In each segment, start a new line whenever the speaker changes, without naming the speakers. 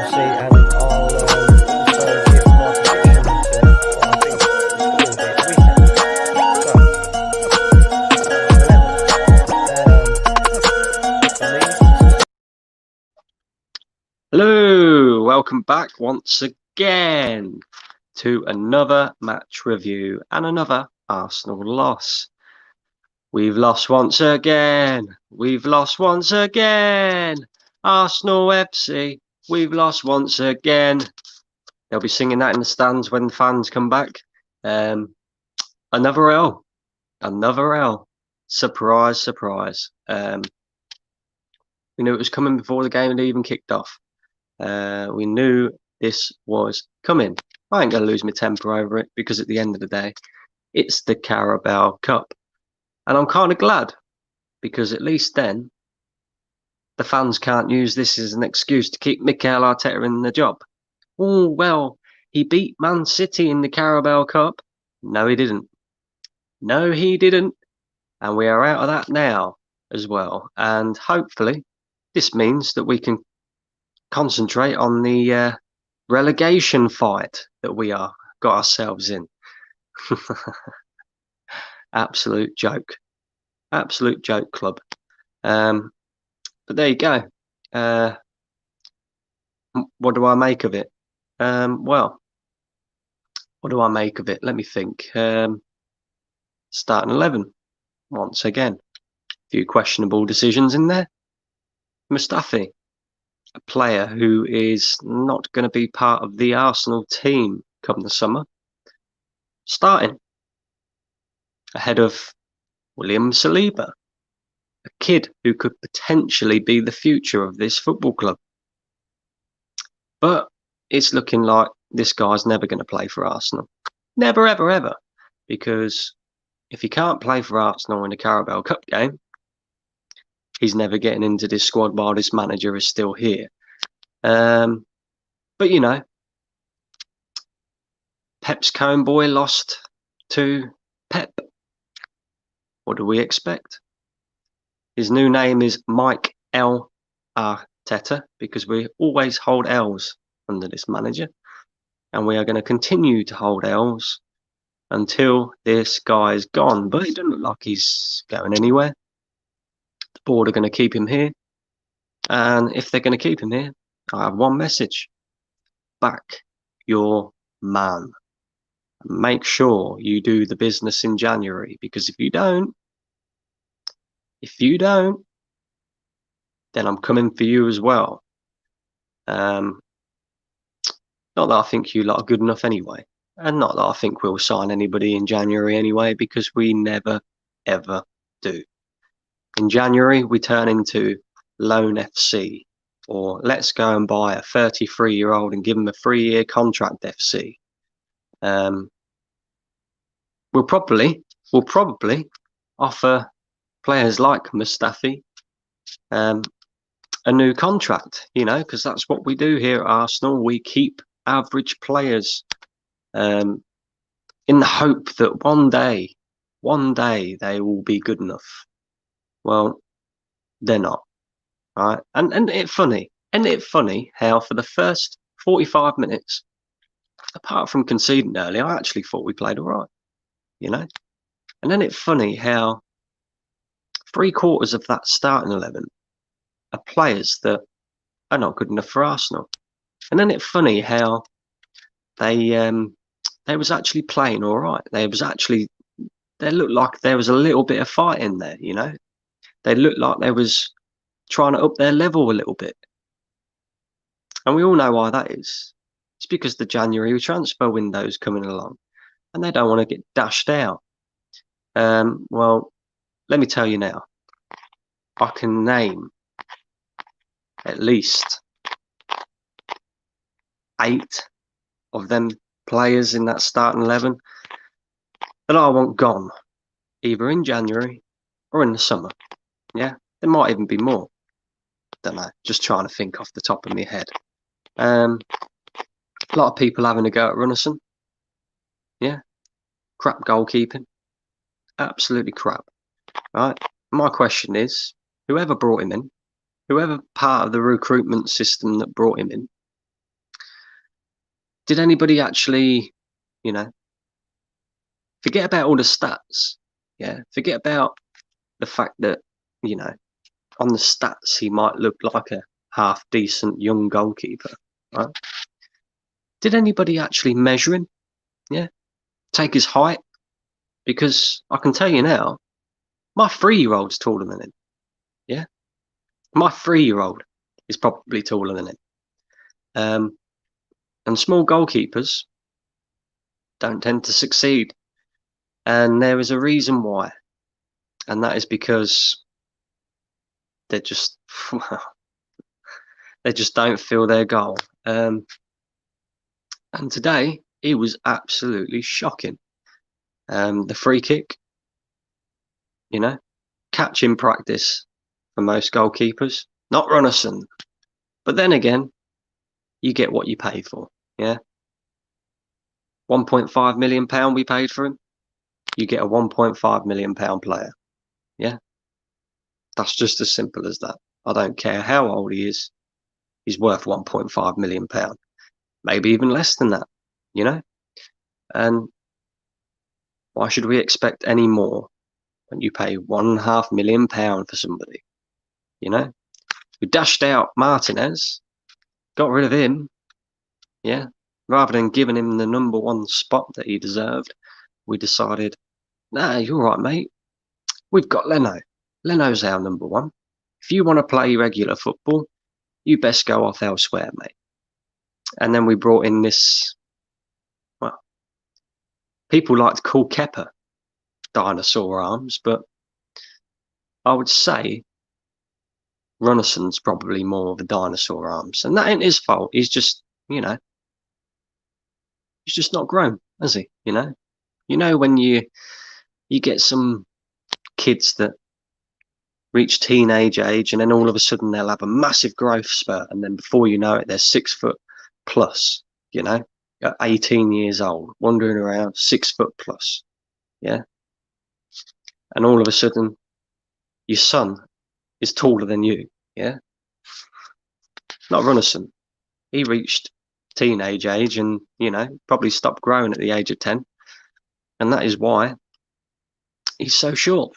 see, and I'll also give my prediction to what I think the score will be at the weekend. So, 11.
Hello, welcome back once again to another match review and another Arsenal loss. We've lost once again. We've lost once again. Arsenal FC, we've lost once again. They'll be singing that in the stands when fans come back. Another L. Another L. Surprise, surprise. We knew it was coming before the game had even kicked off. We knew this was coming. I ain't going to lose my temper over it because at the end of the day, it's the Carabao Cup. And I'm kind of glad because at least then the fans can't use this as an excuse to keep Mikel Arteta in the job. Oh, well, he beat Man City in the Carabao Cup. No, he didn't. No, he didn't. And we are out of that now as well. And hopefully this means that we can concentrate on the relegation fight that we got ourselves in. Absolute joke club. But there you go. What do I make of it? Well, what do I make of it? Let me think. Starting 11 once again. A few questionable decisions in there. Mustafi, a player who is not going to be part of the Arsenal team come the summer, starting ahead of William Saliba, a kid who could potentially be the future of this football club. But it's looking like this guy's never going to play for Arsenal. Never, ever, ever. Because if he can't play for Arsenal in a Carabao Cup game, he's never getting into this squad while this manager is still here. But you know, Pep's cone boy lost to Pep. What do we expect? His new name is Mike L. Arteta because we always hold L's under this manager. And we are going to continue to hold L's until this guy is gone. But it doesn't look like he's going anywhere. The board are going to keep him here. And if they're going to keep him here, I have one message. Back your man. Make sure you do the business in January, because if you don't, then I'm coming for you as well. Not that I think you lot are good enough anyway, and not that I think we'll sign anybody in January anyway, because we never ever do. In January we turn into Loan FC, or let's go and buy a 33-year-old and give him a 3-year contract FC. We'll probably offer players like Mustafi a new contract, you know, because that's what we do here at Arsenal. We keep average players in the hope that one day they will be good enough. Well, they're not, right? And isn't it funny how for the first 45 minutes, apart from conceding early, I actually thought we played all right, you know? And then it's funny how 3/4 of that starting 11 are players that are not good enough for Arsenal. And then it's funny how they was actually playing all right. They looked like there was a little bit of fight in there, you know? They looked like they was trying to up their level a little bit. And we all know why that is. It's because the January transfer window's coming along and they don't want to get dashed out. Well, let me tell you now, I can name at least 8 of them players in that starting 11 that I want gone, either in January or in the summer. Yeah, there might even be more. Don't know, just trying to think off the top of my head. A lot of people having a go at Runnison. Yeah, crap goalkeeping. Absolutely crap. Right. My question is, whoever brought him in, whoever part of the recruitment system that brought him in, Did anybody actually, you know, forget about all the stats? Yeah, forget about the fact that, you know, on the stats he might look like a half decent young goalkeeper, right? Did anybody actually measure him? Yeah, take his height, because I can tell you now, my 3-year-old's taller than him. Yeah, my 3-year-old is probably taller than him. And small goalkeepers don't tend to succeed, and there is a reason why, and that is because they're just they just don't feel their goal. And today he was absolutely shocking. The free kick, you know, catch in practice for most goalkeepers, not Runnison. But then again, you get what you pay for. Yeah, £1.5 million we paid for him. You get a £1.5 million player. Yeah, that's just as simple as that. I don't care how old he is. He's worth £1.5 million, maybe even less than that. You know, and why should we expect any more when you pay £1.5 million for somebody? You know, we dashed out Martinez, got rid of him. Yeah, rather than giving him the number 1 spot that he deserved, we decided, nah, you're right, mate. We've got Leno. Leno's our number 1. If you want to play regular football, you best go off elsewhere, mate. And then we brought in this, well, people like to call Kepa dinosaur arms, but I would say Runnison's probably more of a dinosaur arms. And that ain't his fault. He's just, you know, he's just not grown, has he? You know when you get some kids that reach teenage age, and then all of a sudden they'll have a massive growth spurt, and then before you know it, they're 6 foot plus. You know, at 18 years old, wandering around 6 foot plus. Yeah, and all of a sudden, your son is taller than you. Yeah, not Runnison. He reached teenage age, and you know, probably stopped growing at the age of 10, and that is why he's so short.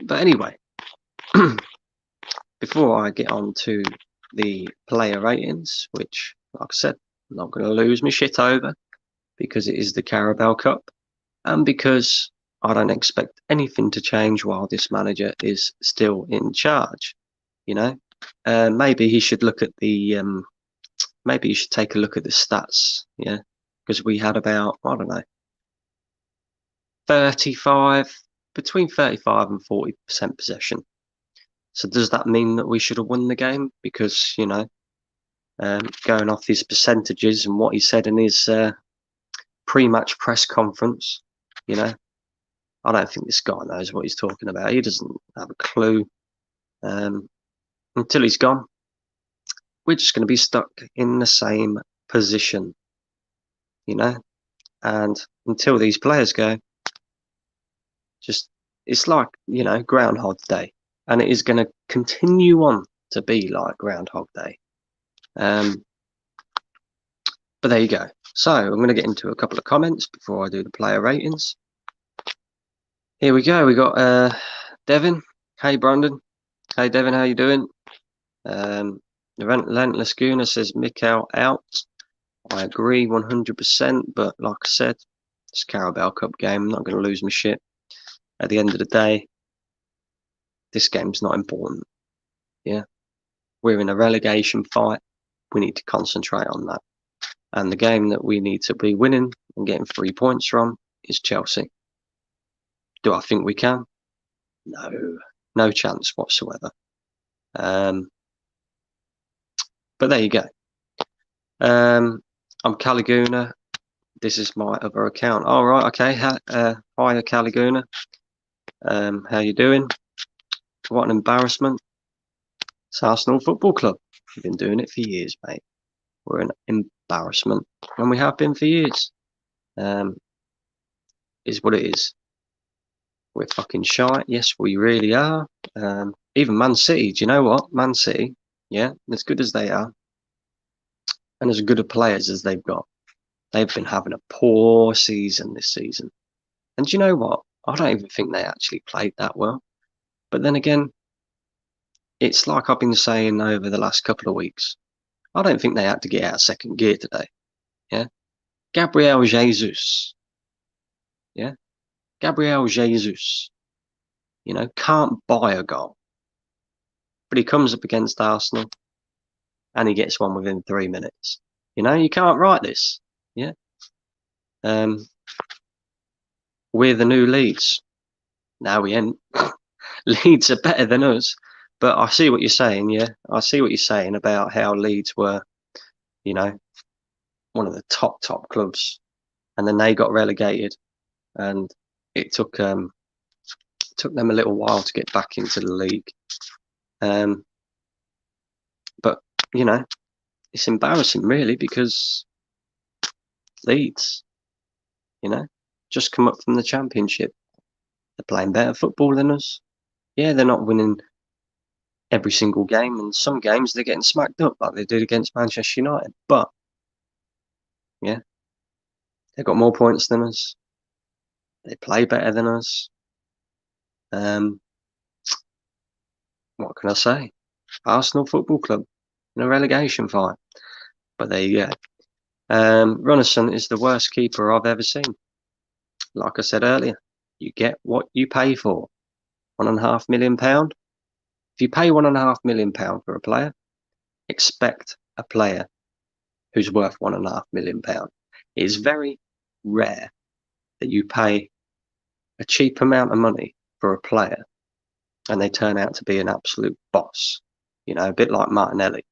But anyway, before I get on to the player ratings, which, like I said, I'm not going to lose my shit over, because it is the Carabao Cup, and because I don't expect anything to change while this manager is still in charge. You know, maybe he should look at the, maybe you should take a look at the stats. Yeah, because we had about, I don't know, 35, between 35 and 40% possession. So does that mean that we should have won the game? Because, you know, going off his percentages and what he said in his pre-match press conference, you know, I don't think this guy knows what he's talking about. He doesn't have a clue. Until he's gone, we're just going to be stuck in the same position, you know, and until these players go, just, it's like, you know, Groundhog Day, and it is going to continue on to be like Groundhog Day. But there you go. So I'm going to get into a couple of comments before I do the player ratings. Here we go. We got Devin. Hey Brandon. Hey Devin, how you doing? The Relentless Gooner says Mikel out. I agree 100%, but like I said, it's a Carabao Cup game. I'm not going to lose my shit. At the end of the day, this game's not important. Yeah, we're in a relegation fight. We need to concentrate on that. And the game that we need to be winning and getting 3 points from is Chelsea. Do I think we can? No, no chance whatsoever. But there you go. I'm Caliguna. This is my other account. All right, okay. Hi, Caliguna. How you doing? What an embarrassment. It's Arsenal Football Club. We've been doing it for years, mate. We're an embarrassment, and we have been for years. Is what it is. We're fucking shite. Yes, we really are. Even Man City. Do you know what? Man City, yeah, as good as they are, and as good a players as they've got, they've been having a poor season this season. And do you know what? I don't even think they actually played that well. But then again, it's like I've been saying over the last couple of weeks. I don't think they had to get out of second gear today. Yeah. Gabriel Jesus. Yeah. Gabriel Jesus. You know, can't buy a goal. But he comes up against Arsenal and he gets one within 3 minutes. You know, you can't write this. Yeah. We're the new Leeds. Now we ain't. Leeds are better than us. But I see what you're saying, yeah. I see what you're saying about how Leeds were, you know, one of the top clubs, and then they got relegated, and it took them a little while to get back into the league. But you know, it's embarrassing really, because Leeds, you know, just come up from the Championship. They're playing better football than us. Yeah, they're not winning every single game, and some games they're getting smacked up like they did against Manchester United. But yeah, they've got more points than us. They play better than us. What can I say? Arsenal Football Club in a relegation fight. But there you go. Runnison is the worst keeper I've ever seen. Like I said earlier, you get what you pay for. £1.5 million. If you pay £1.5 million for a player, expect a player who's worth £1.5 million. It is very rare that you pay a cheap amount of money for a player and they turn out to be an absolute boss. You know, a bit like Martinelli.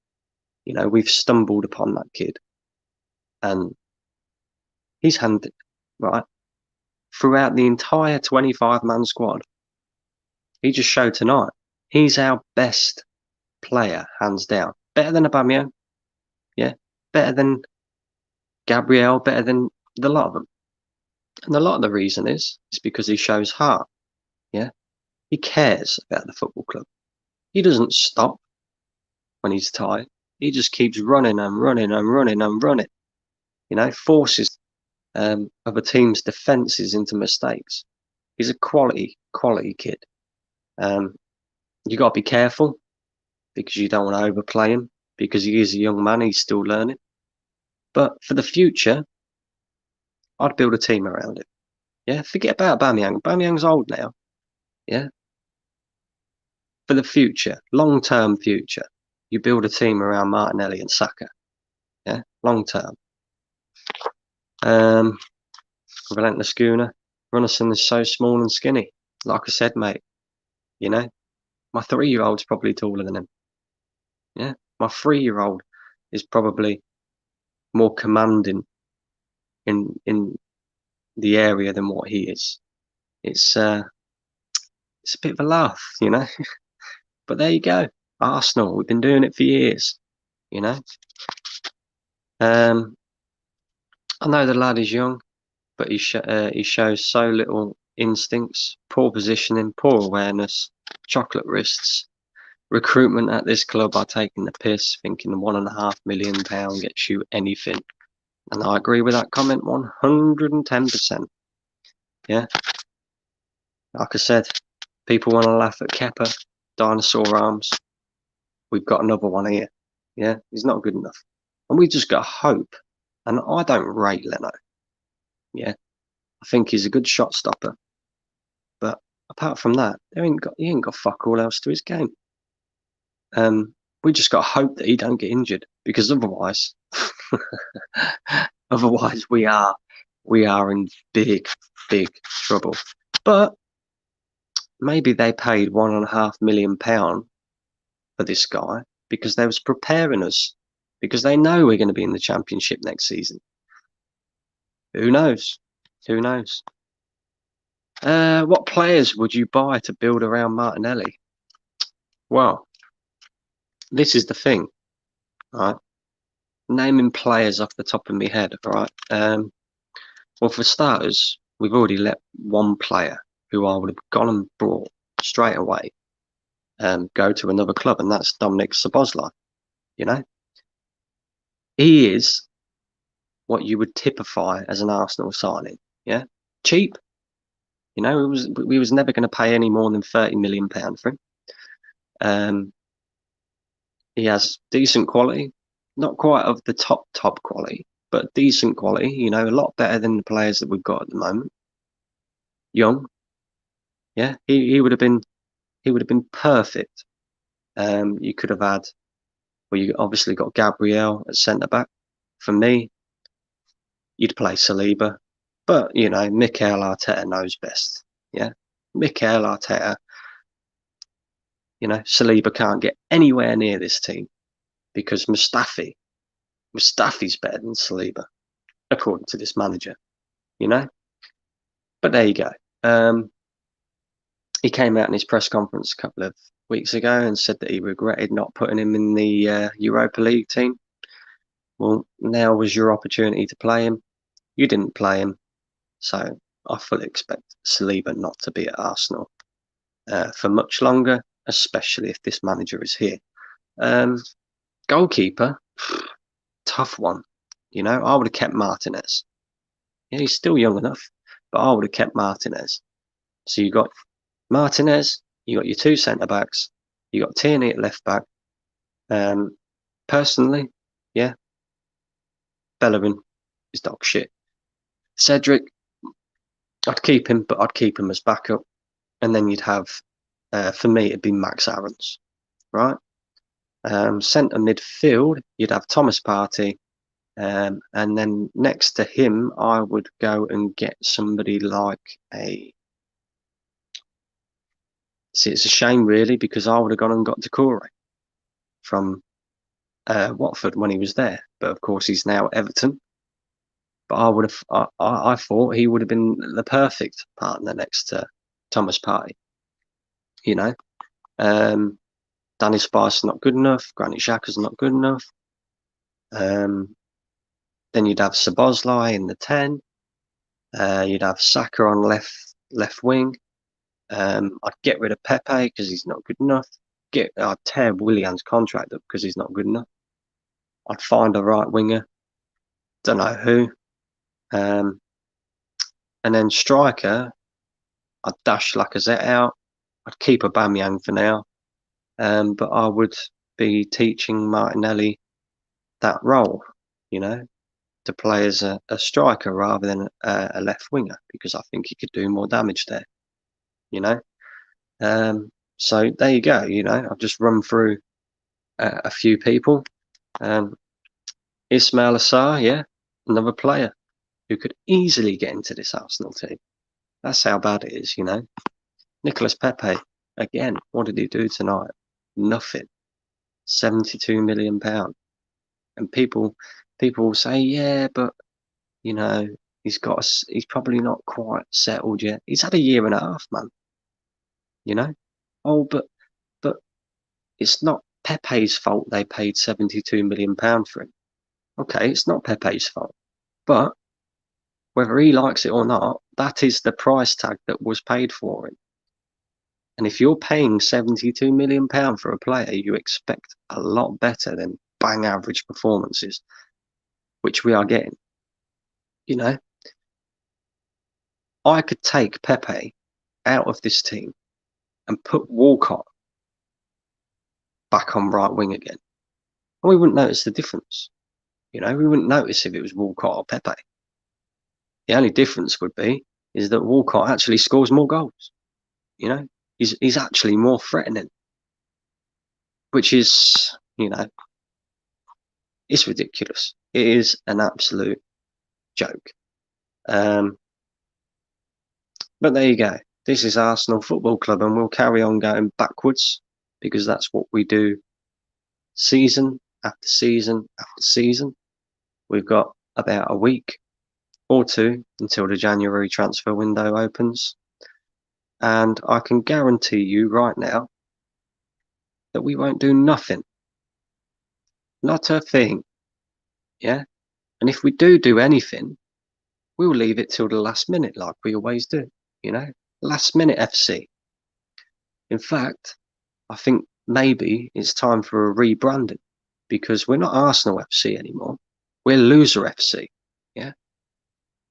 You know, we've stumbled upon that kid, and he's handed right throughout the entire 25-man squad. He just showed tonight. He's our best player, hands down. Better than Aubameyang, yeah. Better than Gabriel. Better than the lot of them. And a lot of the reason is because he shows heart. Yeah, he cares about the football club. He doesn't stop when he's tired. He just keeps running and running and running and running. You know, forces other teams' defences into mistakes. He's a quality kid. You got to be careful because you don't want to overplay him, because he is a young man. He's still learning. But for the future, I'd build a team around him. Yeah, forget about Aubameyang. Aubameyang's old now. Yeah. For the future, long-term future, you build a team around Martinelli and Saka. Yeah, long-term. Relentless Schooner. Runnison is so small and skinny. Like I said, mate, you know, my 3-year-old's probably taller than him. Yeah, my 3-year-old is probably more commanding in the area than what he is. It's a bit of a laugh, you know. But there you go. Arsenal, we've been doing it for years, you know. I know the lad is young, but he shows so little instincts, poor positioning, poor awareness, chocolate wrists. Recruitment at this club are taking the piss, thinking £1.5 million gets you anything. And I agree with that comment 110%. Yeah. Like I said, people want to laugh at Kepa, dinosaur arms. We've got another one here. Yeah, he's not good enough. And we just got hope. And I don't rate Leno. Yeah. I think he's a good shot stopper. But apart from that, he ain't got fuck all else to his game. We just got hope that he don't get injured, because otherwise we are in big trouble. But maybe they paid £1.5 million for this guy because they was preparing us, because they know we're going to be in the Championship next season. Who knows? Who knows? What players would you buy to build around Martinelli? Well, this is the thing, right? Naming players off the top of my head, right? Well, for starters, we've already let one player who I would have gone and brought straight away go to another club, and that's Dominic Szoboszlai. You know, he is what you would typify as an Arsenal signing. Yeah, cheap. You know, we was never going to pay any more than £30 million for him. He has decent quality, not quite of the top quality, but decent quality. You know, a lot better than the players that we've got at the moment. Young, yeah, he would have been perfect. You could have had, well, you obviously got Gabriel at centre back. For me, you'd play Saliba, but you know, Mikel Arteta knows best. Yeah, Mikel Arteta. You know, Saliba can't get anywhere near this team because Mustafi's better than Saliba, according to this manager. You know, but there you go. He came out in his press conference a couple of weeks ago and said that he regretted not putting him in the Europa League team. Well, now was your opportunity to play him. You didn't play him, so I fully expect Saliba not to be at Arsenal for much longer, especially if this manager is here. Goalkeeper, tough one. You know, I would have kept Martinez. Yeah, he's still young enough, but I would have kept Martinez. So you got Martinez, you got your two centre backs, you got Tierney at left back. Personally, yeah, Bellerin is dog shit. Cedric, I'd keep him, but I'd keep him as backup. And then you'd have, for me, it'd be Max Aarons, right? Centre midfield, you'd have Thomas Partey. And then next to him, I would go and get somebody like a... See, it's a shame, really, because I would have gone and got Decore from Watford when he was there. But, of course, he's now at Everton. But I thought he would have been the perfect partner next to Thomas Partey. You know, Danny Spice not good enough. Granit Xhaka's not good enough. Then you'd have Szoboszlai in the 10. You'd have Saka on left wing. I'd get rid of Pepe because he's not good enough. I'd tear Willian's contract up because he's not good enough. I'd find a right winger. Don't know who. And then striker, I'd dash Lacazette out. I'd keep Aubameyang for now. But I would be teaching Martinelli that role, you know, to play as a striker rather than a left winger, because I think he could do more damage there, you know. So there you go. You know, I've just run through a few people. Ismail Assar, yeah, another player who could easily get into this Arsenal team. That's how bad it is, you know. Nicolas Pepe, again, what did he do tonight? Nothing. £72 million. And people will say, yeah, but you know, he's probably not quite settled yet. He's had a year and a half, man. You know? Oh, but it's not Pepe's fault they paid £72 million for him. Okay, it's not Pepe's fault. But whether he likes it or not, that is the price tag that was paid for him. And if you're paying £72 million for a player, you expect a lot better than bang average performances, which we are getting. You know, I could take Pepe out of this team and put Walcott back on right wing again. And we wouldn't notice the difference. You know, we wouldn't notice if it was Walcott or Pepe. The only difference would be is that Walcott actually scores more goals. You know, he's actually more threatening, which is, you know, it's ridiculous. It is an absolute joke. But there you go. This is Arsenal Football Club, and we'll carry on going backwards because that's what we do season after season after season. We've got about a week or two until the January transfer window opens. And I can guarantee you right now that we won't do nothing. Not a thing. Yeah? And if we do anything, we'll leave it till the last minute like we always do. You know? Last minute FC. In fact, I think maybe it's time for a rebranding because we're not Arsenal FC anymore. We're loser FC. Yeah,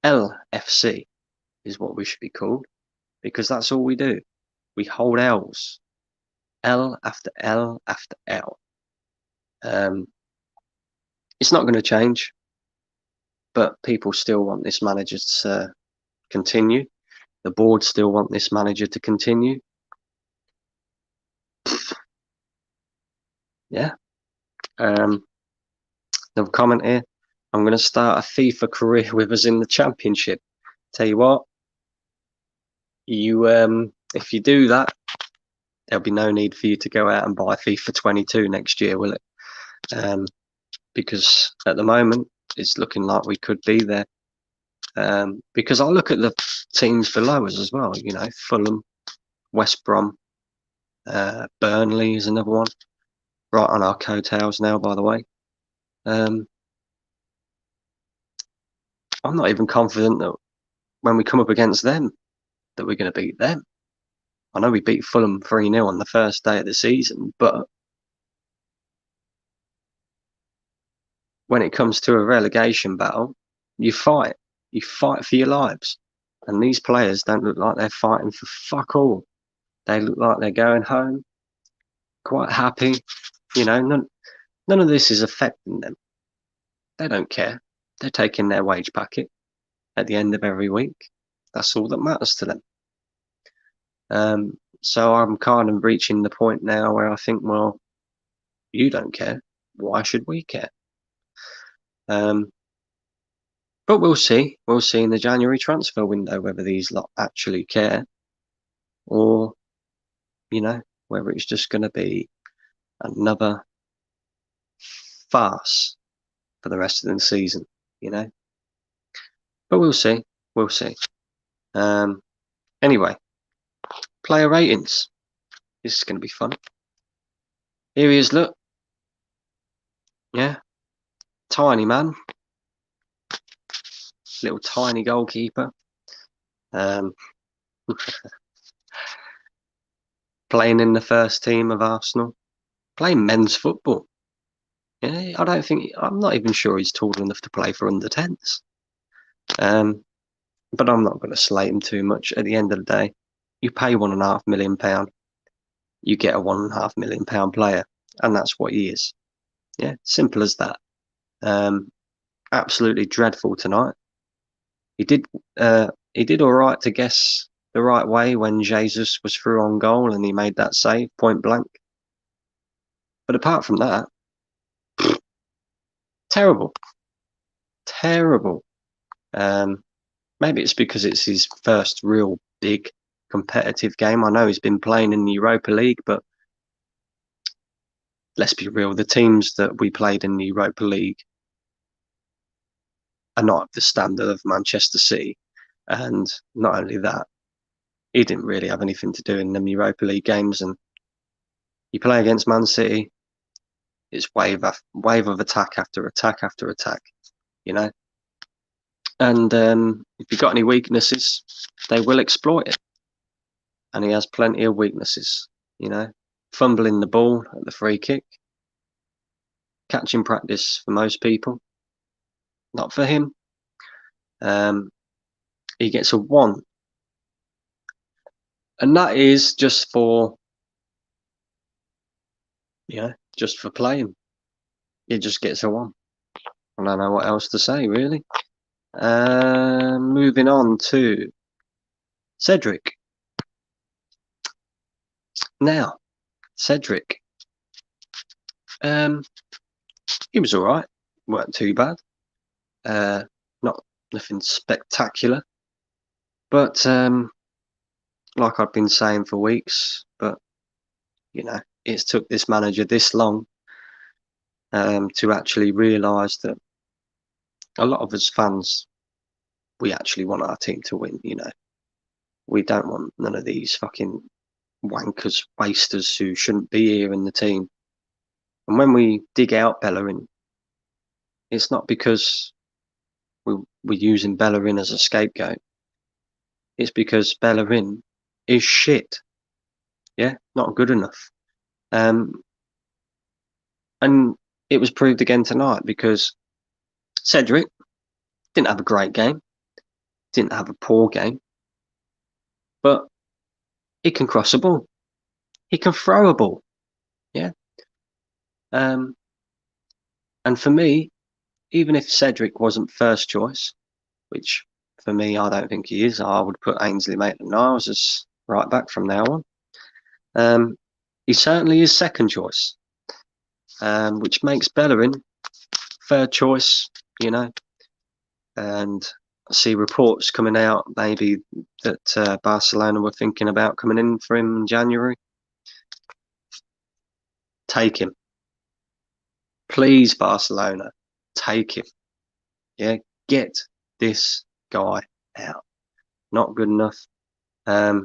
LFC is what we should be called, because that's all we do. We hold L's, L after L after L. It's not going to change, but people still want this manager to continue. The board still want this manager to continue. Yeah. Another comment here. I'm going to start a FIFA career with us in the Championship. Tell you what, if you do that, there'll be no need for you to go out and buy FIFA 22 next year, will it? Because at the moment, it's looking like we could be there. Because I look at the teams below us as well. You know, Fulham, West Brom, Burnley is another one. Right on our coattails now, by the way. I'm not even confident that when we come up against them, that we're going to beat them. I know we beat Fulham 3-0 on the first day of the season, but when it comes to a relegation battle, you fight. You fight for your lives. And these players don't look like they're fighting for fuck all. They look like they're going home quite happy. You know, none of this is affecting them. They don't care. They're taking their wage packet at the end of every week. That's all that matters to them. So I'm kind of reaching the point now where I think, well, you don't care. Why should we care? But we'll see. We'll see in the January transfer window whether these lot actually care, or, you know, whether it's just going to be another farce for the rest of the season, you know. But we'll see. We'll see. Anyway, player ratings. This is going to be fun. Here he is, look. Yeah. Tiny man. Little tiny goalkeeper. Playing in the first team of Arsenal. Playing men's football. Yeah, I'm not even sure he's tall enough to play for under 10s. But I'm not going to slate him too much. At the end of the day, you pay £1.5 million, you get a £1.5 million player, and that's what he is. Yeah, simple as that. Absolutely dreadful tonight. He did all right to guess the right way when Jesus was through on goal and he made that save point blank. But apart from that, terrible. Maybe it's because it's his first real big competitive game. I know he's been playing in the Europa League, but let's be real, the teams that we played in the Europa League are not of the standard of Manchester City. And not only that, he didn't really have anything to do in them Europa League games. And you play against Man City, it's wave of attack after attack after attack, you know. And if you've got any weaknesses, they will exploit it. And he has plenty of weaknesses, you know. Fumbling the ball at the free kick. Catching practice for most people. Not for him. He gets a 1. And that is just for, just for playing. He just gets a 1. I don't know what else to say, really. Moving on to Cedric. Now, Cedric. He was alright. Weren't too bad. Not nothing spectacular. But like I've been saying for weeks, but you know, it's took this manager this long to actually realise that a lot of us fans, we actually want our team to win, you know. We don't want none of these fucking wankers, wasters who shouldn't be here in the team. And when we dig out Bellerin, it's not because we're using Bellerin as a scapegoat. It's because Bellerin is shit. Yeah, not good enough. And it was proved again tonight because Cedric didn't have a great game, didn't have a poor game, but he can cross a ball. He can throw a ball. Yeah. And for me, even if Cedric wasn't first choice, which for me I don't think he is, I would put Ainsley Maitland-Niles as right back from now on. He certainly is second choice, which makes Bellerin third choice, you know. And I see reports coming out maybe that Barcelona were thinking about coming in for him in January. Take him. Please, Barcelona, take him. Yeah, get this guy out. Not good enough. I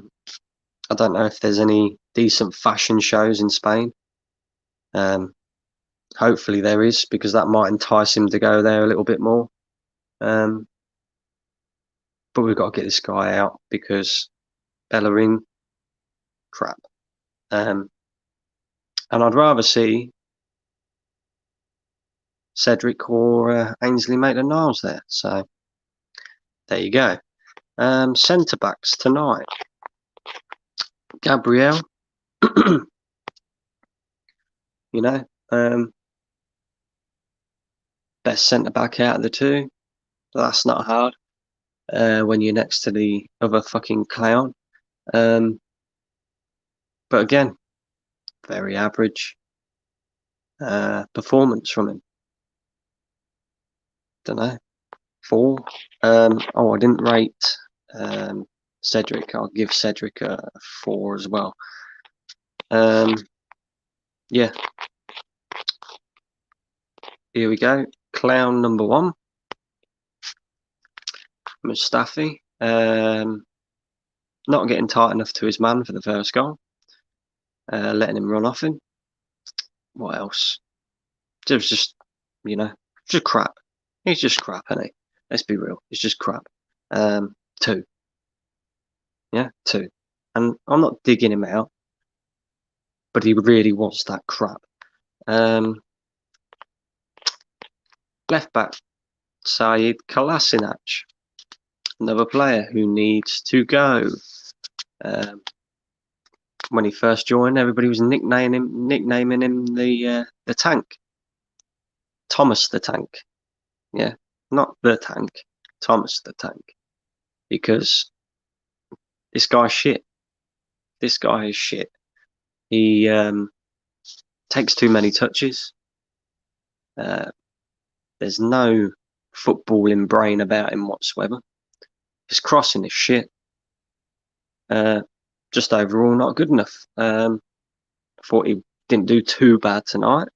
don't know if there's any decent fashion shows in Spain. Hopefully there is, because that might entice him to go there a little bit more. But we've got to get this guy out because Bellerin, crap. And I'd rather see Cedric or Ainsley Maitland-Niles there. So there you go. Centre backs tonight. Gabriel, you know, best centre back out of the two. That's not hard when you're next to the other fucking clown. But again, very average performance from him. Don't know, 4. I didn't rate Cedric. I'll give Cedric a 4 as well. Yeah. Here we go. Clown number 1. Mustafi. Not getting tight enough to his man for the first goal. Letting him run off him. What else? It was just, you know, just crap. He's just crap, isn't he? Let's be real. It's just crap. 2. Yeah, 2. And I'm not digging him out, but he really was that crap. Left back, Said Kolasinac. Another player who needs to go. When he first joined, everybody was nicknaming him the Tank. Thomas the Tank. Yeah, not the Tank. Thomas the Tank. Because this guy's shit. This guy is shit. He takes too many touches. There's no footballing brain about him whatsoever. His crossing is shit. Just overall not good enough. I thought he didn't do too bad tonight.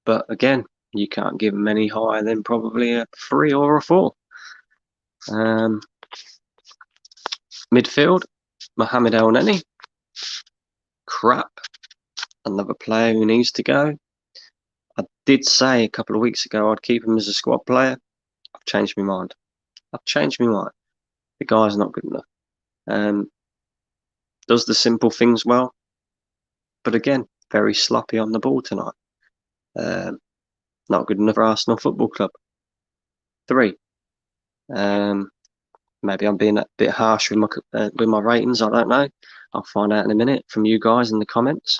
But again, you can't give him any higher than probably a 3 or a 4. Midfield, Mohamed El Neni. Crap. Another player who needs to go. I did say a couple of weeks ago I'd keep him as a squad player. I've changed my mind. The guy's not good enough. Does the simple things well, but again, very sloppy on the ball tonight. Not good enough for Arsenal Football Club. 3. Maybe I'm being a bit harsh with my ratings. I don't know. I'll find out in a minute from you guys in the comments.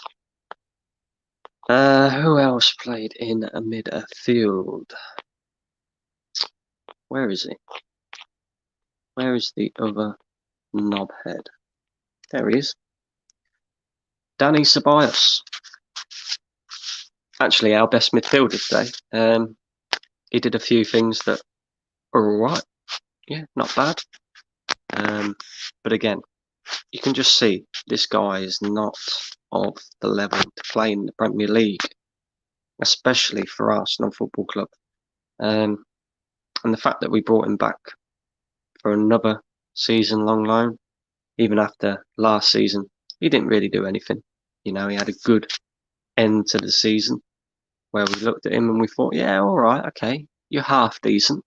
Who else played in a midfield? Where is he? Where is the other knobhead? There he is. Danny Ceballos. Actually, our best midfielder today. He did a few things that are alright. Yeah, not bad. But again, you can just see this guy is not of the level to play in the Premier League, especially for Arsenal Football Club. And the fact that we brought him back for another season-long loan, even after last season, he didn't really do anything. You know, he had a good end to the season where we looked at him and we thought, yeah, all right, okay, you're half decent.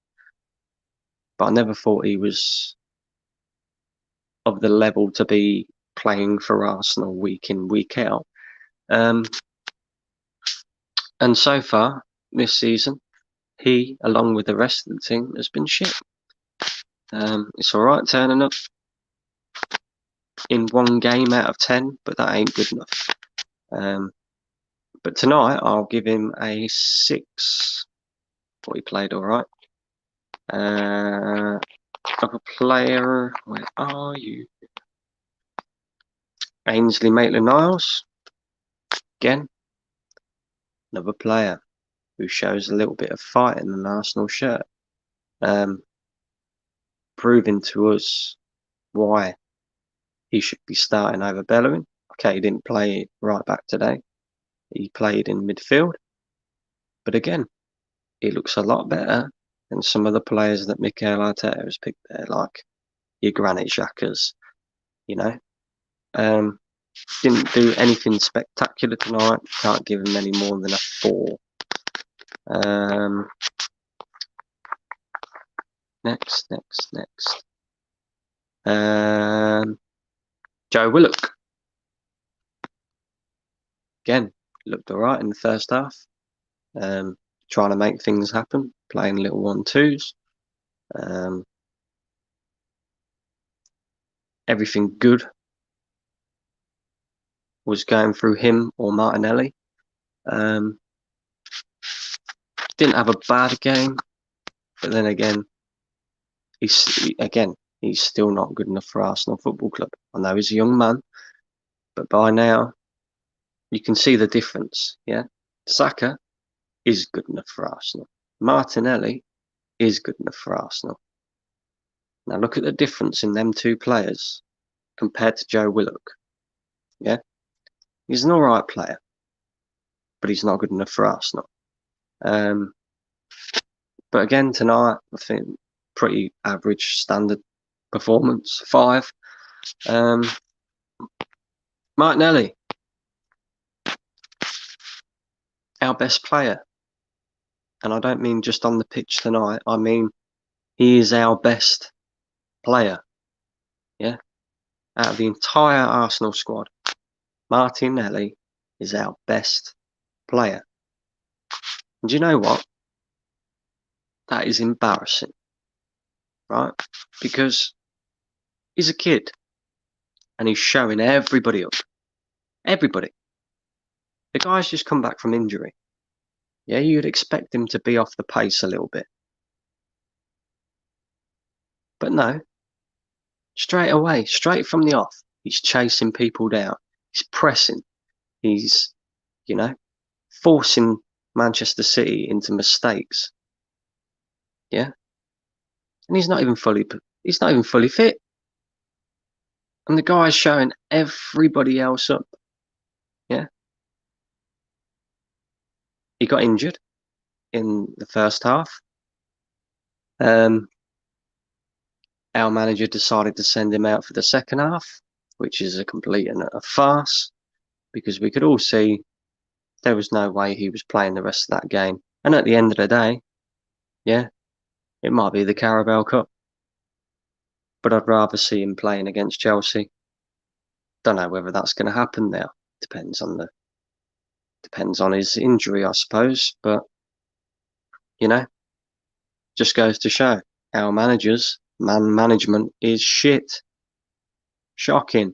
But I never thought he was of the level to be playing for Arsenal week in, week out. And so far, this season, he, along with the rest of the team, has been shit. It's alright turning up in 1 game out of 10, but that ain't good enough. But tonight, I'll give him a 6. Thought he played alright. Other player, where are you? Ainsley Maitland-Niles. Again, another player who shows a little bit of fight in an Arsenal shirt. Proving to us why he should be starting over Bellerin. Okay, he didn't play right back today. He played in midfield. But again, he looks a lot better than some of the players that Mikel Arteta has picked there, like your Granit Xhakas, you know. Didn't do anything spectacular tonight. Can't give him any more than a 4. Next. Joe Willock. Again, looked alright in the first half. Trying to make things happen, playing little 1-2s. Everything good was going through him or Martinelli. Didn't have a bad game, but then again, he's still not good enough for Arsenal Football Club. I know he's a young man, but by now you can see the difference. Yeah, Saka is good enough for Arsenal. Martinelli is good enough for Arsenal. Now look at the difference in them 2 players compared to Joe Willock. Yeah, he's an alright player, but he's not good enough for Arsenal. But again tonight, I think pretty average standard performance, 5. Martinelli, our best player, and I don't mean just on the pitch tonight. I mean he is our best player. Yeah, out of the entire Arsenal squad, Martinelli is our best player. And do you know what? That is embarrassing, right? Because he's a kid and he's showing everybody up. Everybody. The guy's just come back from injury. Yeah, you'd expect him to be off the pace a little bit. But no. Straight away, straight from the off, he's chasing people down. He's pressing. He's, forcing Manchester City into mistakes. Yeah? And he's not even fully fit. And the guy's showing everybody else up. Yeah? He got injured in the first half. Our manager decided to send him out for the second half, which is a complete and a farce, because we could all see there was no way he was playing the rest of that game. And at the end of the day, yeah, it might be the Carabao Cup, but I'd rather see him playing against Chelsea. Don't know whether that's going to happen now. Depends on his injury, I suppose. But just goes to show our management is shit. Shocking.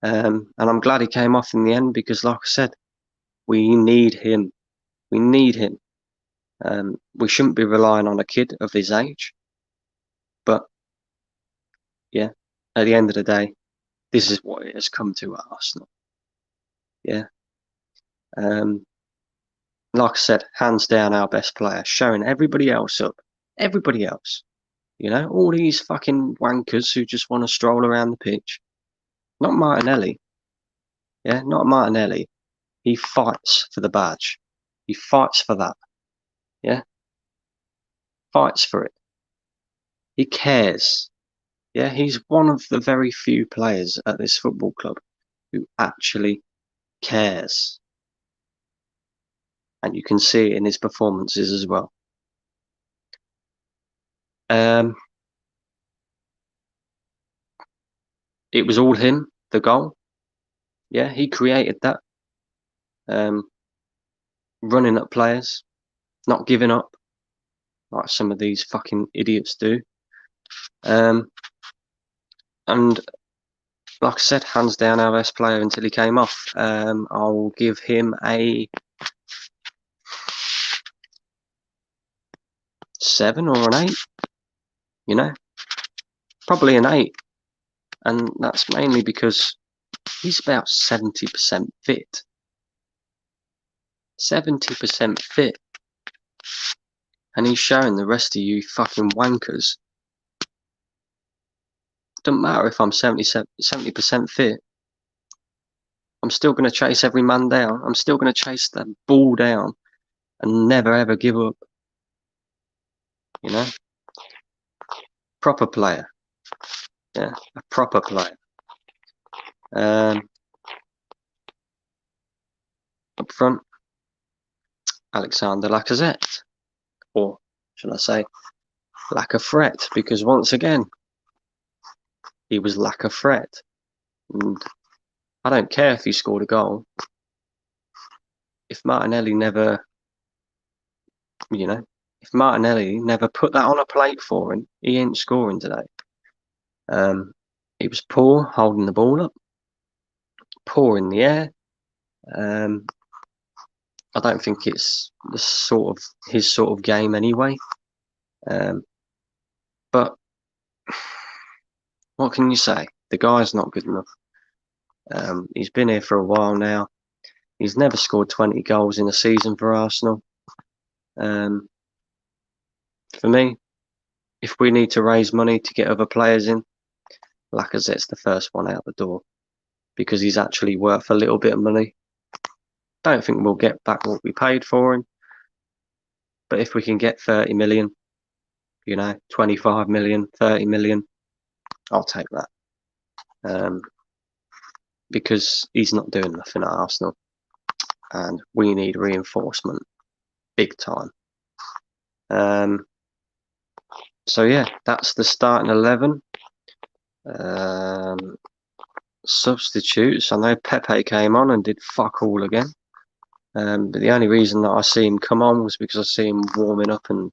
And I'm glad he came off in the end because, like I said, we need him. We need him. We shouldn't be relying on a kid of his age. But yeah, at the end of the day, this is what it has come to at Arsenal. Yeah. Like I said, hands down our best player, showing everybody else up. Everybody else. All these fucking wankers who just want to stroll around the pitch. Not Martinelli. Yeah, not Martinelli. He fights for the badge. He fights for that. Yeah. Fights for it. He cares. Yeah, he's one of the very few players at this football club who actually cares. And you can see it in his performances as well. It was all him, the goal. Yeah, he created that. Running at players. not giving up like some of these fucking idiots do. And like I said, hands down our best player until he came off. I'll give him a 7 or an 8. You know, probably an 8, and that's mainly because he's about 70% fit. 70% fit, and he's showing the rest of you fucking wankers. Doesn't matter if I'm 70% fit. I'm still going to chase every man down. I'm still going to chase that ball down and never ever give up. You know, proper player. Yeah, a proper player. Up front, Alexander Lacazette, or should I say, lack of threat, because once again, he was lack of threat. And I don't care if he scored a goal. If Martinelli never, if Martinelli never put that on a plate for him, he ain't scoring today. He was poor holding the ball up, poor in the air. I don't think it's his sort of game anyway. But what can you say? The guy's not good enough. He's been here for a while now. He's never scored 20 goals in a season for Arsenal. For me, if we need to raise money to get other players in, Lacazette's the first one out the door, because he's actually worth a little bit of money. Don't think we'll get back what we paid for him, but if we can get 30 million, 25 million, 30 million, I'll take that. Because he's not doing nothing at Arsenal, and we need reinforcement big time. So yeah, that's the starting 11. Substitutes. I know Pepe came on and did fuck all again. But the only reason that I see him come on was because I see him warming up and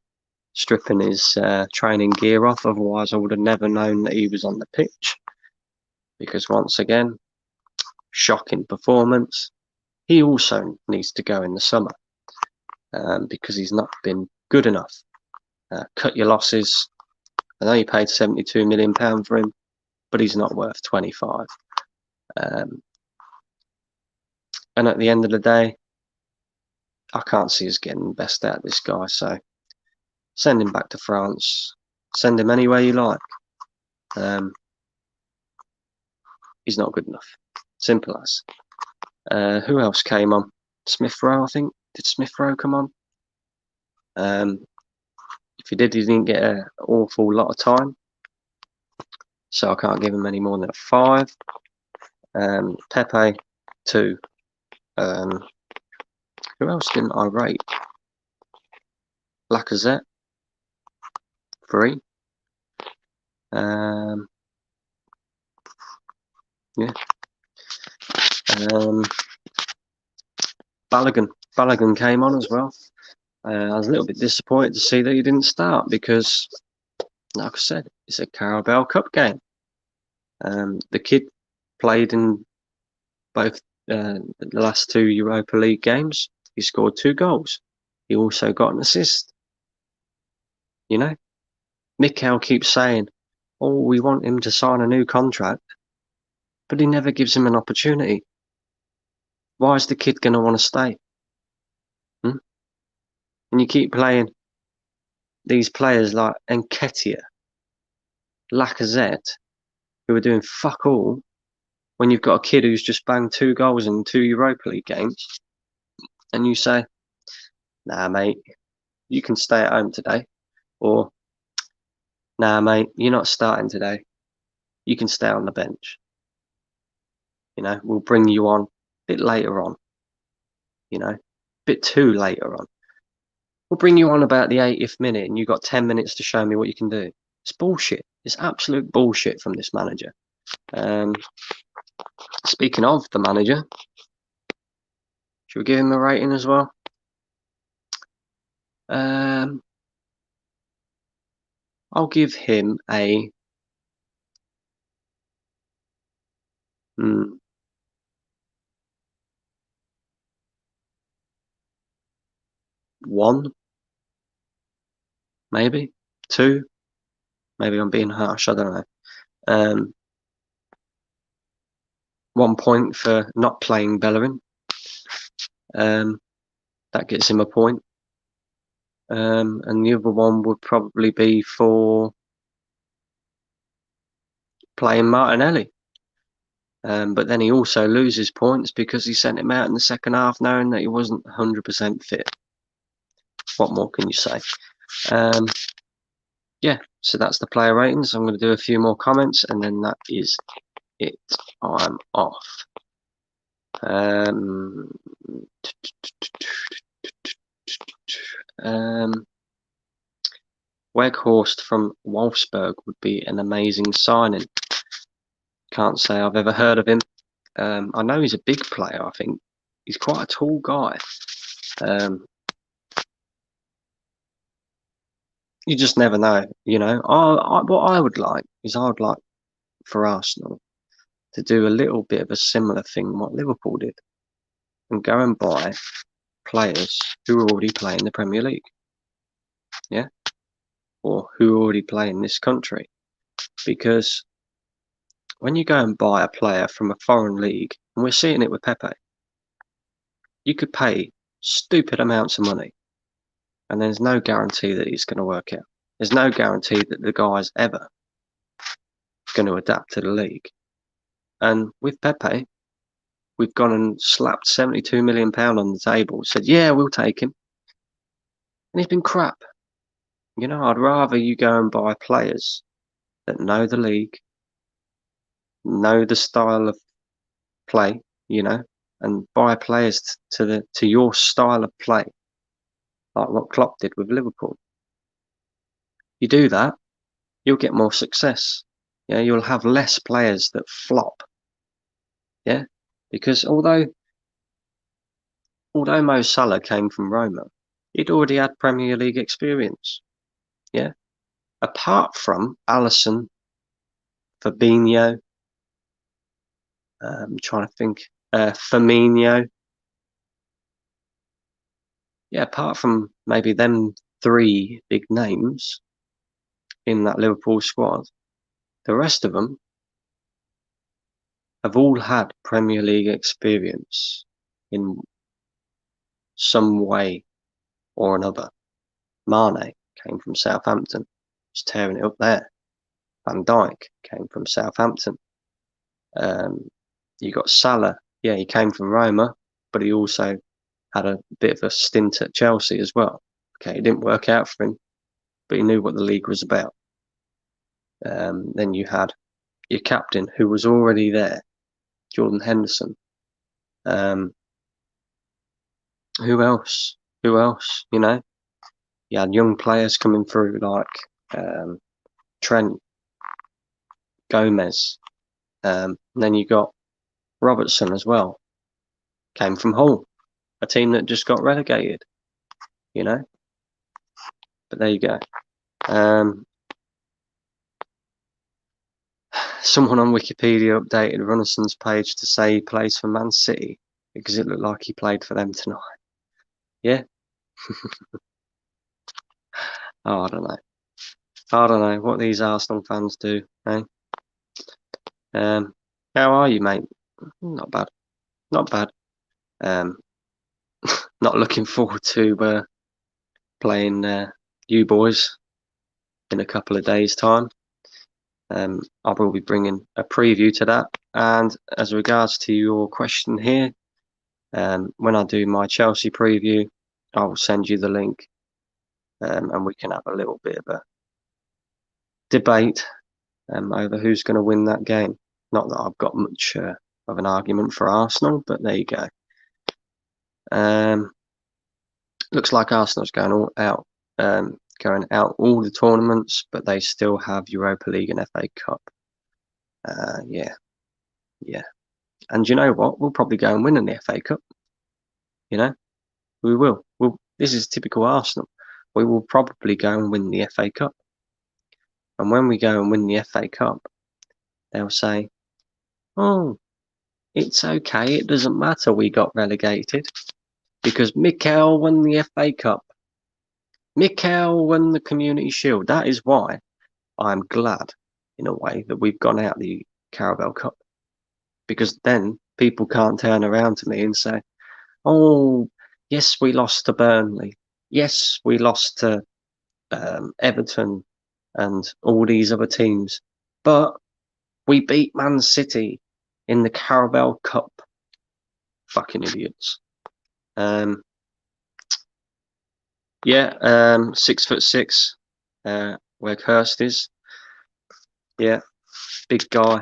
stripping his training gear off. Otherwise, I would have never known that he was on the pitch. Because once again, shocking performance. He also needs to go in the summer because he's not been good enough. Cut your losses. I know you paid £72 million for him, but he's not worth 25. And at the end of the day, I can't see us getting the best out of this guy. So send him back to France. Send him anywhere you like. He's not good enough. Simple as. Who else came on? Smith Rowe, I think. Did Smith Rowe come on? If he did, he didn't get an awful lot of time. So I can't give him any more than a 5. Pepe, 2. Who else didn't I rate? Lacazette, 3. Yeah. Balogun came on as well. I was a little bit disappointed to see that he didn't start because, like I said, it's a Carabao Cup game. The kid played in both the last 2 Europa League games. He scored 2 goals. He also got an assist. Mikel keeps saying, "Oh, we want him to sign a new contract," but he never gives him an opportunity. Why is the kid going to want to stay? And you keep playing these players like Nketiah, Lacazette, who are doing fuck all, when you've got a kid who's just banged 2 goals in 2 Europa League games, and you say, "Nah, mate, you can stay at home today," or "Nah, mate, you're not starting today. You can stay on the bench. We'll bring you on a bit later on. A bit too later on. We'll bring you on about the 80th minute, and you've got 10 minutes to show me what you can do." It's bullshit. It's absolute bullshit from this manager. Speaking of the manager, should we give him a rating as well? I'll give him a 1, maybe 2. Maybe I'm being harsh. I don't know. 1 point for not playing Bellerin. That gets him a point. And the other one would probably be for playing Martinelli. But then he also loses points because he sent him out in the second half knowing that he wasn't 100% fit. What more can you say? Yeah, so that's the player ratings. I'm going to do a few more comments and then that is it. I'm off. Weghorst from Wolfsburg would be an amazing signing. Can't say I've ever heard of him. I know he's a big player. I think he's quite a tall guy. You just never know, you know. What I would like is I would like for Arsenal to do a little bit of a similar thing what Liverpool did and go and buy players who are already playing the Premier League, yeah, or who already play in this country. Because when you go and buy a player from a foreign league, and we're seeing it with Pepe, you could pay stupid amounts of money and there's no guarantee that he's going to work out. There's no guarantee that the guy's ever going to adapt to the league. And with Pepe, we've gone and slapped £72 million on the table, said, yeah, we'll take him. And he's been crap. You know, I'd rather you go and buy players that know the league, know the style of play, you know, and buy players to your style of play, like what Klopp did with Liverpool. You do that, you'll get more success. Yeah, you'll have less players that flop. Yeah, because although Mo Salah came from Roma, he'd already had Premier League experience. Yeah, apart from Alisson, Fabinho, I'm trying to think, Firmino. Yeah, apart from maybe them 3 big names in that Liverpool squad, the rest of them have all had Premier League experience in some way or another. Mane came from Southampton, was tearing it up there. Van Dijk came from Southampton. You got Salah, yeah, he came from Roma, but he also had a bit of a stint at Chelsea as well. Okay, it didn't work out for him, but he knew what the league was about. Then you had your captain, who was already there, Jordan Henderson. Who else? You know, you had young players coming through like Trent, Gomez. Then you got Robertson as well. Came from Hull, a team that just got relegated. You know, but there you go. Someone on Wikipedia updated Runnelson's page to say he plays for Man City because it looked like he played for them tonight. Yeah. Oh, I don't know what these Arsenal fans do. Eh? How are you, mate? Not bad. Not looking forward to playing you boys in a couple of days' time. I will be bringing a preview to that. And as regards to your question here, when I do my Chelsea preview, I will send you the link, and we can have a little bit of a debate over who's going to win that game. Not that I've got much of an argument for Arsenal, but there you go. Looks like Arsenal's going out all the tournaments, but they still have Europa League and FA Cup. Yeah. And you know what? We'll probably go and win in the FA Cup. You know, we will. This is typical Arsenal. we will probably go and win the FA Cup. And when we go and win the FA Cup, they'll say, oh, it's okay, it doesn't matter we got relegated because Mikel won the FA Cup. Mikel won the Community Shield. That is why I'm glad, in a way, that we've gone out the Carabao Cup. Because then people can't turn around to me and say, oh, yes, we lost to Burnley. Yes, we lost to Everton and all these other teams. But we beat Man City in the Carabao Cup. Fucking idiots. Yeah, 6'6", where Hurst is. Yeah, big guy.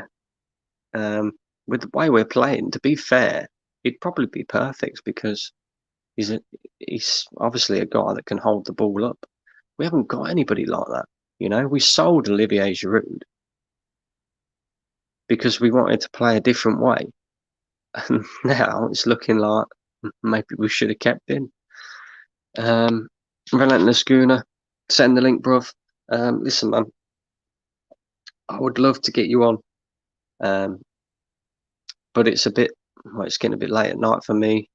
With the way we're playing, to be fair, he'd probably be perfect because he's obviously a guy that can hold the ball up. We haven't got anybody like that. You know, we sold Olivier Giroud because we wanted to play a different way. And now it's looking like maybe we should have kept him. Relentless Gooner, send the link, bruv. Listen, man, I would love to get you on. But it's it's getting a bit late at night for me.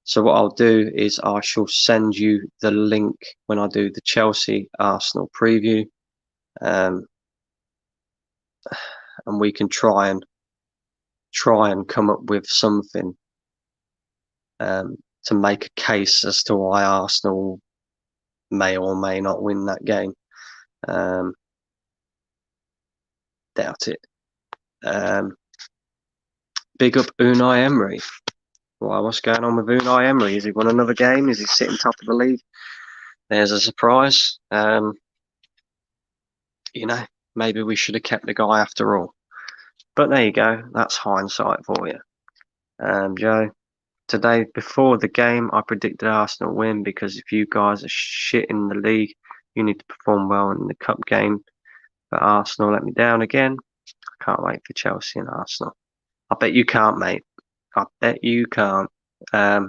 So what I'll do is I shall send you the link when I do the Chelsea Arsenal preview, and we can try and come up with something to make a case as to why Arsenal may or may not win that game. Doubt it. Big up Unai Emery. Why, what's going on with Unai Emery? Has he won another game? Is he sitting top of the league? There's a surprise. You know, maybe we should have kept the guy after all. But there you go. That's hindsight for you. Joe, today before the game, I predicted Arsenal win because if you guys are shit in the league, you need to perform well in the cup game. But Arsenal let me down again. I can't wait for Chelsea and Arsenal. I bet you can't, mate. I bet you can't. You're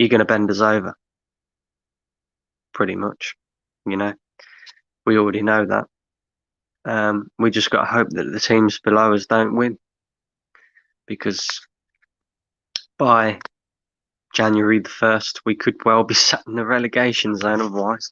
going to bend us over. Pretty much. You know, we already know that. We just got to hope that the teams below us don't win. Because by January the 1st, we could well be sat in the relegation zone otherwise.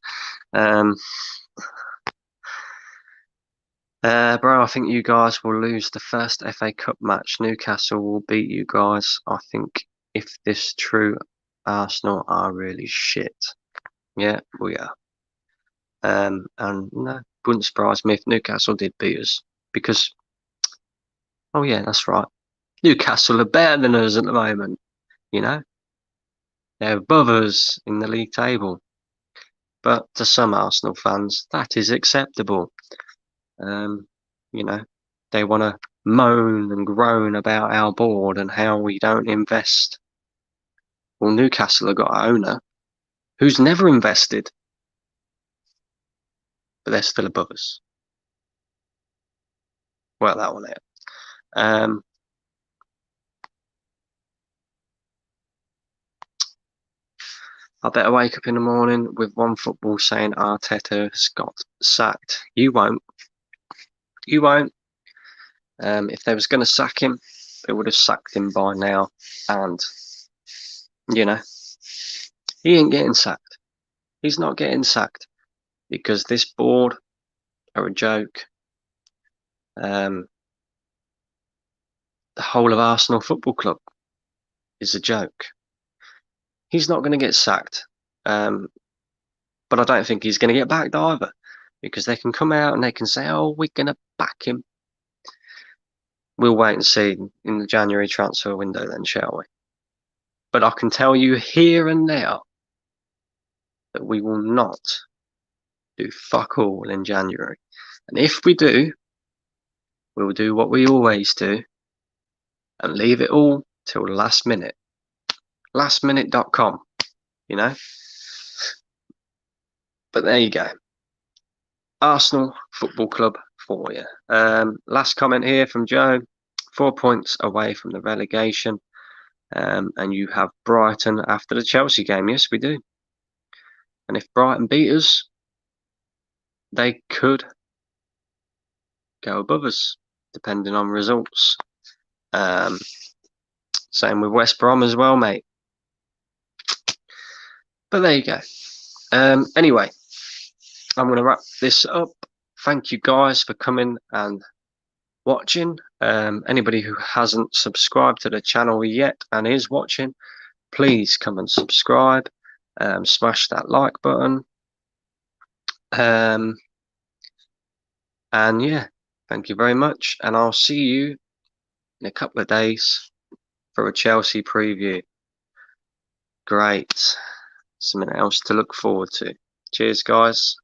Bro, I think you guys will lose the first FA Cup match. Newcastle will beat you guys. I think if this true, Arsenal are really shit. Yeah, we are. And no, wouldn't surprise me if Newcastle did beat us. Because, oh yeah, that's right. Newcastle are better than us at the moment. You know? They're above us in the league table. But to some Arsenal fans, that is acceptable. You know, they want to moan and groan about our board and how we don't invest. Well, Newcastle have got an owner who's never invested, but they're still above us. Well, that one out. I better wake up in the morning with One Football saying Arteta's got sacked. You won't. You won't. If they was going to sack him, they would have sacked him by now. And, you know, he ain't getting sacked. He's not getting sacked because this board are a joke. The whole of Arsenal Football Club is a joke. He's not going to get sacked. But I don't think he's going to get backed either because they can come out and they can say, oh, we're going to back him. We'll wait and see in the January transfer window then, shall we? But I can tell you here and now that we will not do fuck all in January. And if we do, we'll do what we always do and leave it all till last minute. Lastminute.com, you know? But there you go. Arsenal Football Club for you. Last comment here from Joe. 4 points away from the relegation. And you have Brighton after the Chelsea game. Yes, we do. And if Brighton beat us, they could go above us, depending on results. Same with West Brom as well, mate. But there you go. Anyway, I'm going to wrap this up. Thank you guys for coming and watching. Anybody who hasn't subscribed to the channel yet and is watching, please come and subscribe. Smash that like button. And yeah, thank you very much. And I'll see you in a couple of days for a Chelsea preview. Great. Something else to look forward to. Cheers, guys.